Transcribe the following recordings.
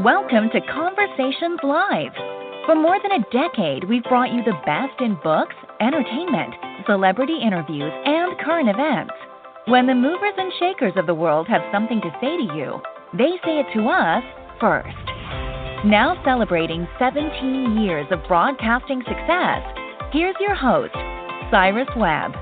Welcome to Conversations Live. For more than a decade, we've brought you the best in books, entertainment, celebrity interviews, and current events. When the movers and shakers of the world have something to say to you, they say it to us first. Now celebrating 17 years of broadcasting success, here's your host, Cyrus Webb.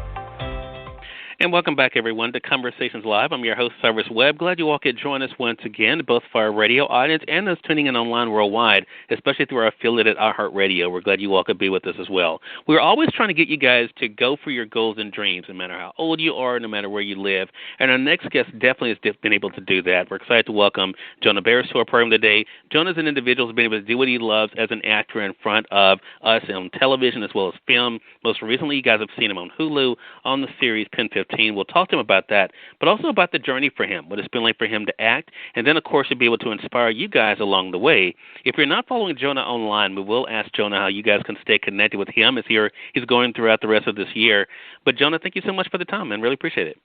And welcome back, everyone, to Conversations Live. I'm your host, Cyrus Webb. Glad you all could join us once again, both for our radio audience and those tuning in online worldwide, especially through our affiliate at iHeartRadio. We're glad you all could be with us as well. We're always trying to get you guys to go for your goals and dreams, no matter how old you are, no matter where you live. And our next guest definitely has been able to do that. We're excited to welcome Jonah Beres to our program today. Jonah's an individual who's been able to do what he loves as an actor in front of us on television as well as film. Most recently, you guys have seen him on Hulu on the series Pen 15. We'll talk to him about that, but also about the journey for him, what it's been like for him to act, and then, of course, to be able to inspire you guys along the way. If you're not following Jonah online, we will ask Jonah how you guys can stay connected with him as he's going throughout the rest of this year. But, Jonah, thank you so much for the time, man. Really appreciate it.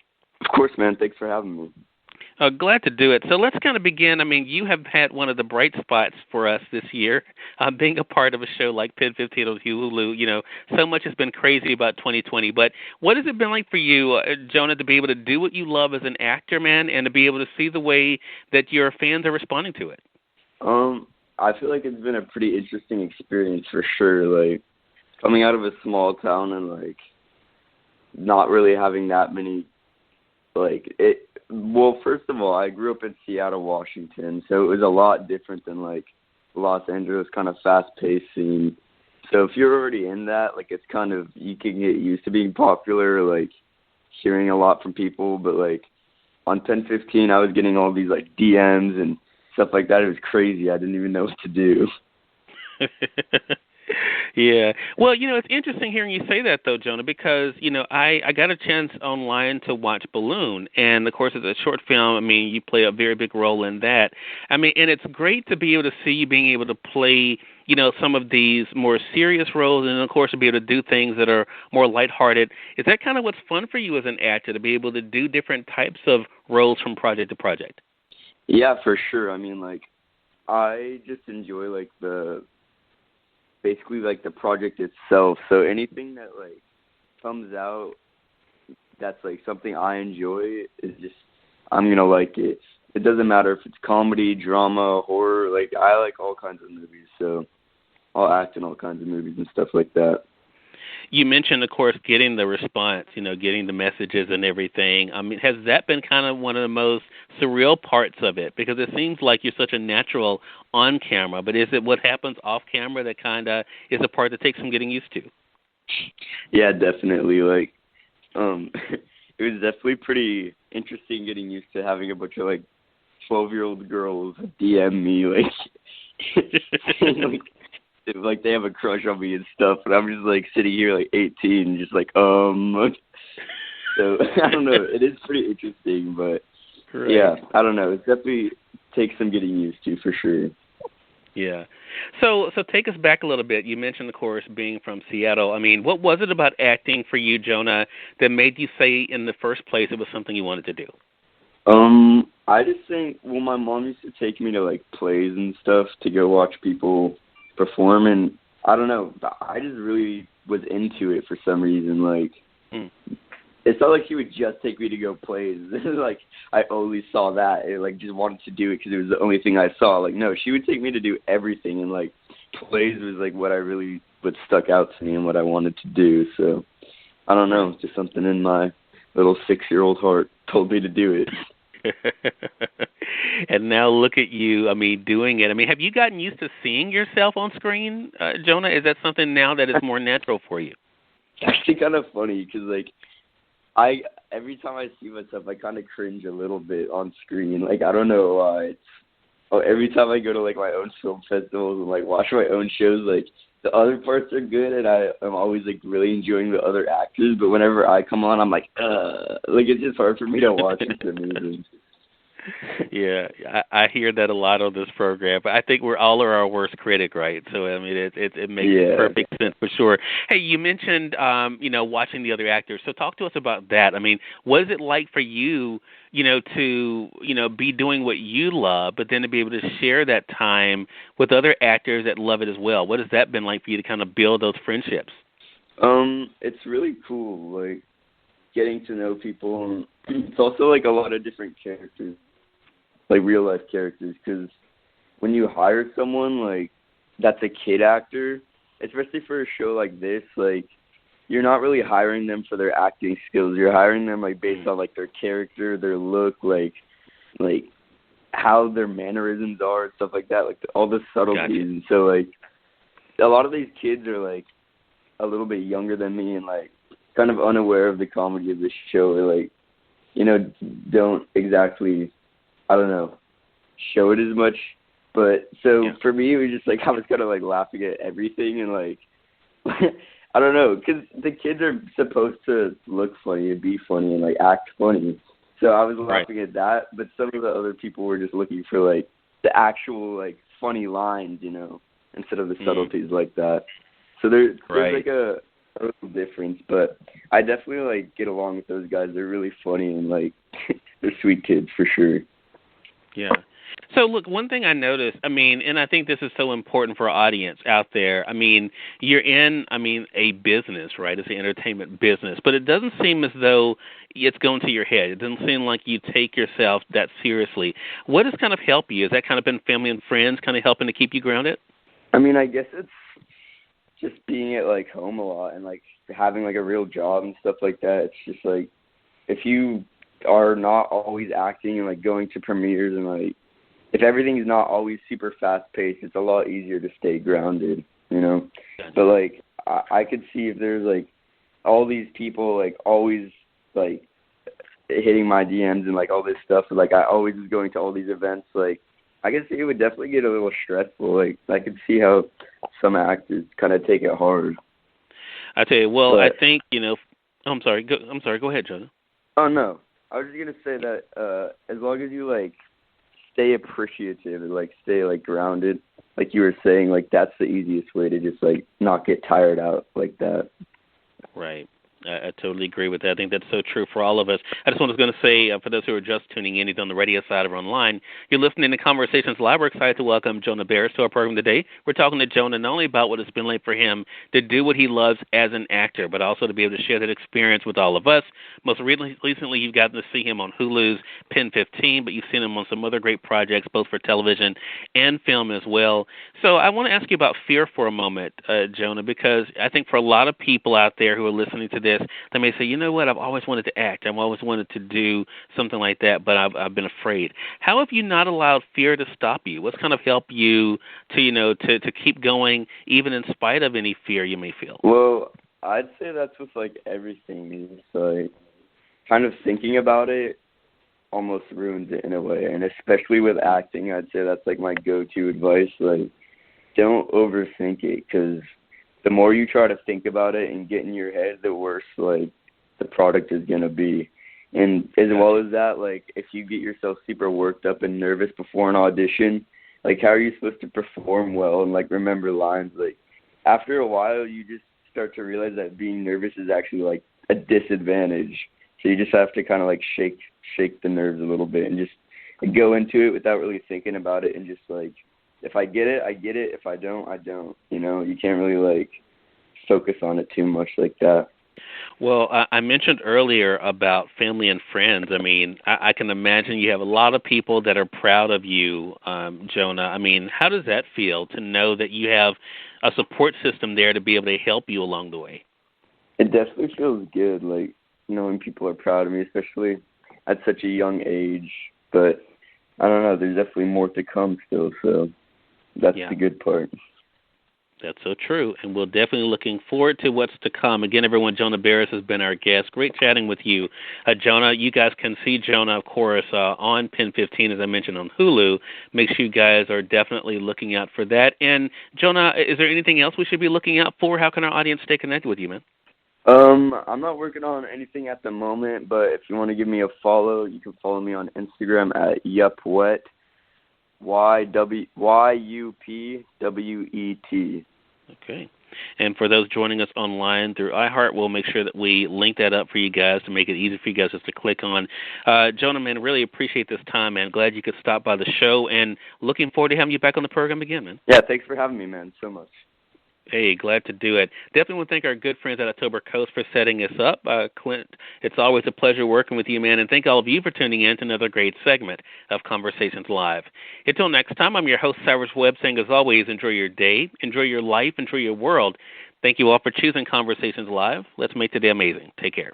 Of course, man. Thanks for having me. Glad to do it. So let's kind of begin. I mean, you have had one of the bright spots for us this year, being a part of a show like Pen 15 on Hulu. You know, so much has been crazy about 2020. But what has it been like for you, Jonah, to be able to do what you love as an actor, man, and to be able to see the way that your fans are responding to it? I feel like it's been a pretty interesting experience for sure. Like, coming out of a small town and, like, not really having that many, well, first of all, I grew up in Seattle, Washington, so it was a lot different than, like, Los Angeles, kind of fast-paced scene. So if you're already in that, like, it's kind of, you can get used to being popular, like, hearing a lot from people. But, like, on Pen 15, I was getting all these, like, DMs and stuff like that. It was crazy. I didn't even know what to do. Yeah. Well, you know, it's interesting hearing you say that, though, Jonah, because, you know, I got a chance online to watch Balloon, and, of course, it's a short film. I mean, you play a very big role in that. I mean, and it's great to be able to see you being able to play, you know, some of these more serious roles and, of course, to be able to do things that are more lighthearted. Is that kind of what's fun for you as an actor, to be able to do different types of roles from project to project? Yeah, for sure. I mean, like, I just enjoy, like, basically, like, the project itself. So anything that, like, comes out that's, like, something I enjoy is just, I'm going to like it. It doesn't matter if it's comedy, drama, horror. Like, I like all kinds of movies, so I'll act in all kinds of movies and stuff like that. You mentioned, of course, getting the response, you know, getting the messages and everything. I mean, has that been kind of one of the most surreal parts of it? Because it seems like you're such a natural on camera, but is it what happens off camera that kind of is a part that takes some getting used to? Yeah, definitely. Like, it was definitely pretty interesting getting used to having a bunch of, like, 12-year-old girls DM me, like they have a crush on me and stuff, and I'm just, like, sitting here, like, 18, just like, So, I don't know. It is pretty interesting, but, Right. Yeah, I don't know. It definitely takes some getting used to, for sure. Yeah. So take us back a little bit. You mentioned, of course, being from Seattle. I mean, what was it about acting for you, Jonah, that made you say in the first place it was something you wanted to do? I just think, well, my mom used to take me to, like, plays and stuff to go watch people perform, and I don't know, I just really was into it for some reason. Like, It's not like she would just take me to go plays. Like, I only saw that and, like, just wanted to do it because it was the only thing I saw. Like, no, she would take me to do everything, and, like, plays was, like, what stuck out to me and what I wanted to do. So, I don't know, just something in my little 6-year-old heart told me to do it. And now look at you, I mean, doing it. I mean, have you gotten used to seeing yourself on screen, Jonah? Is that something now that is more natural for you? It's actually kind of funny because, like, every time I see myself, I kind of cringe a little bit on screen. Like, I don't know why. Every time I go to, like, my own film festivals and, like, watch my own shows, like, the other parts are good, and I'm always, like, really enjoying the other actors. But whenever I come on, I'm like, it's just hard for me to watch. It's amazing. Yeah, I hear that a lot on this program. But I think we're all are our worst critic, right? So I mean, it makes perfect sense for sure. Hey, you mentioned watching the other actors. So talk to us about that. I mean, what is it like for you, to be doing what you love, but then to be able to share that time with other actors that love it as well? What has that been like for you to kind of build those friendships? It's really cool, like getting to know people, and it's also like a lot of different characters, like real life characters, because when you hire someone like that's a kid actor, especially for a show like this, like you're not really hiring them for their acting skills. You're hiring them like based on like their character, their look, like how their mannerisms are and stuff like that, like all the subtleties. Gotcha. And so like a lot of these kids are like a little bit younger than me and like kind of unaware of the comedy of the show, or like don't exactly, I don't know, show it as much. But so for me, it was just like I was kind of like laughing at everything and like I don't know, because the kids are supposed to look funny and be funny and like act funny. So I was laughing at that, but some of the other people were just looking for like the actual like funny lines, instead of the subtleties like that. So there's like a little difference, but I definitely like get along with those guys. They're really funny and like they're sweet kids for sure. Yeah. So, look, one thing I noticed, and I think this is so important for our audience out there, you're in, a business, right? It's an entertainment business, but it doesn't seem as though it's going to your head. It doesn't seem like you take yourself that seriously. What has kind of helped you? Has that kind of been family and friends kind of helping to keep you grounded? I guess it's just being at, like, home a lot and, like, having, like, a real job and stuff like that. It's just, like, if you are not always acting and, like, going to premieres and, like, if everything is not always super fast-paced, it's a lot easier to stay grounded, But, like, I could see if there's, like, all these people, like, always, like, hitting my DMs and, like, all this stuff. Like, I always was going to all these events. Like, I could see it would definitely get a little stressful. Like, I could see how some actors kind of take it hard. I tell you, well, but I think, I'm sorry. Go ahead, Jonah. Oh, no. I was just going to say that as long as you, like, stay appreciative and, like, stay, like, grounded, like you were saying, like, that's the easiest way to just, like, not get tired out like that. Right. I totally agree with that. I think that's so true for all of us. I just was going to say, for those who are just tuning in, either on the radio side or online, you're listening to Conversations Live. We're excited to welcome Jonah Beres to our program today. We're talking to Jonah not only about what it's been like for him to do what he loves as an actor, but also to be able to share that experience with all of us. Most recently, you've gotten to see him on Hulu's Pen 15, but you've seen him on some other great projects, both for television and film as well. So I want to ask you about fear for a moment, Jonah, because I think for a lot of people out there who are listening to this, they may say, you know what, I've always wanted to act. I've always wanted to do something like that, but I've been afraid. How have you not allowed fear to stop you? What's kind of helped you to keep going even in spite of any fear you may feel? Well, I'd say that's with, like, everything. It's, like, kind of thinking about it almost ruins it in a way, and especially with acting, I'd say that's, like, my go-to advice. Like, don't overthink it, because the more you try to think about it and get in your head, the worse, like, the product is going to be. And as well as that, like, if you get yourself super worked up and nervous before an audition, like, how are you supposed to perform well and, like, remember lines? Like, after a while, you just start to realize that being nervous is actually, like, a disadvantage. So you just have to kind of, like, shake the nerves a little bit and just go into it without really thinking about it and just, like, if I get it, I get it. If I don't, I don't. You can't really, like, focus on it too much like that. Well, I mentioned earlier about family and friends. I can imagine you have a lot of people that are proud of you, Jonah. How does that feel to know that you have a support system there to be able to help you along the way? It definitely feels good, like, knowing people are proud of me, especially at such a young age. But I don't know, there's definitely more to come still, so that's the good part. That's so true, and we're definitely looking forward to what's to come. Again, everyone, Jonah Beres has been our guest. Great chatting with you. Jonah, you guys can see Jonah, of course, on Pen 15, as I mentioned, on Hulu. Make sure you guys are definitely looking out for that. And, Jonah, is there anything else we should be looking out for? How can our audience stay connected with you, man? I'm not working on anything at the moment, but if you want to give me a follow, you can follow me on Instagram at yupwet, YUPWET. Okay. And for those joining us online through iHeart, we'll make sure that we link that up for you guys to make it easy for you guys just to click on. Jonah, man, really appreciate this time, man. Glad you could stop by the show, and looking forward to having you back on the program again, man. Yeah, thanks for having me, man, so much. Hey, glad to do it. Definitely want to thank our good friends at October Coast for setting us up. Clint, it's always a pleasure working with you, man, and thank all of you for tuning in to another great segment of Conversations Live. Until next time, I'm your host, Cyrus Webb, saying as always, enjoy your day, enjoy your life, enjoy your world. Thank you all for choosing Conversations Live. Let's make today amazing. Take care.